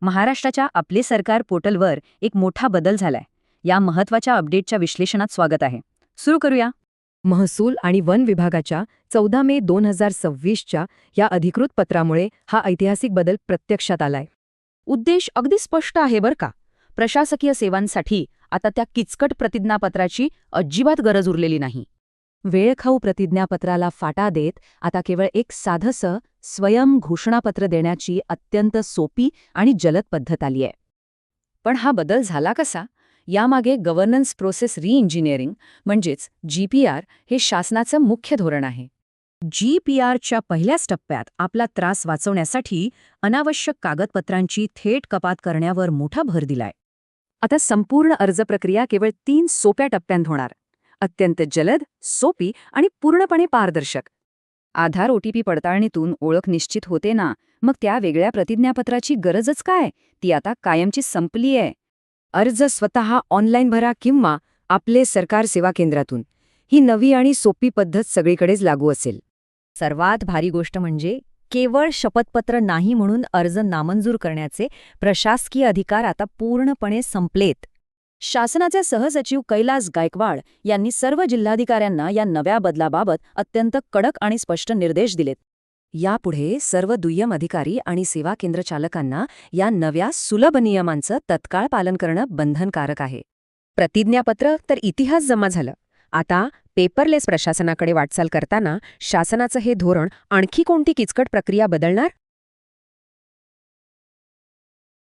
महाराष्ट्राच्या आपले सरकार पोर्टलवर एक मोठा बदल झालाय. या महत्वाच्या अपडेटच्या विश्लेषणात स्वागत आहे. सुरू करूया. महसूल आणि वन विभागाच्या 14 मे 2026च्या या अधिकृत पत्रामुळे हा ऐतिहासिक बदल प्रत्यक्षात आलाय. उद्देश अगदी स्पष्ट आहे बरं का. प्रशासकीय सेवांसाठी आता त्या किचकट प्रतिज्ञापत्राची अजिबात गरज उरलेली नाही. वेळखाऊ प्रतिज्ञापत्राला फाटा देत आता केवळ एक साधंसं स्वयं घोषणापत्र देण्याची अत्यंत सोपी आणि जलद पद्धत आली आहे. पण हा बदल झाला कसा? यामागे गव्हर्नन्स प्रोसेस रिइंजिनिअरिंग म्हणजेच GPR हे शासनाचं मुख्य धोरण आहे. GPRच्या पहिल्याच टप्प्यात आपला त्रास वाचवण्यासाठी अनावश्यक कागदपत्रांची थेट कपात करण्यावर मोठा भर दिलाय. आता संपूर्ण अर्ज प्रक्रिया केवळ 3 सोप्या टप्प्यांत होणार. अत्यंत जलद, सोपी आणि पूर्णपणे पारदर्शक. आधार OTP पडताळणीतून ओळख निश्चित होते ना, मग त्या वेगळ्या प्रतिज्ञापत्राची गरजच काय? ती आता कायमची संपली आहे. अर्ज स्वतः ऑनलाईन भरा किंवा आपले सरकार सेवा केंद्रातून. ही नवी आणि सोपी पद्धत सगळीकडेच लागू असेल. सर्वात भारी गोष्ट म्हणजे केवळ शपथपत्र नाही म्हणून अर्ज नामंजूर करण्याचे प्रशासकीय अधिकार आता पूर्णपणे संपलेत. शासनाचे सहसचिव कैलास गायकवाड यांनी सर्व जिल्हाधिकाऱ्यांना या नव्या बदलाबाबत अत्यंत कडक आणि स्पष्ट निर्देश दिलेत. यापुढे सर्व दुय्यम अधिकारी आणि सेवा केंद्र चालकांना या नव्या सुलभ नियमांचं तत्काळ पालन करणं बंधनकारक आहे. प्रतिज्ञापत्र तर इतिहास जमा झालं. आता पेपरलेस प्रशासनाकडे वाटचाल करताना शासनाचं हे धोरण आणखी कोणती किचकट प्रक्रिया बदलणार?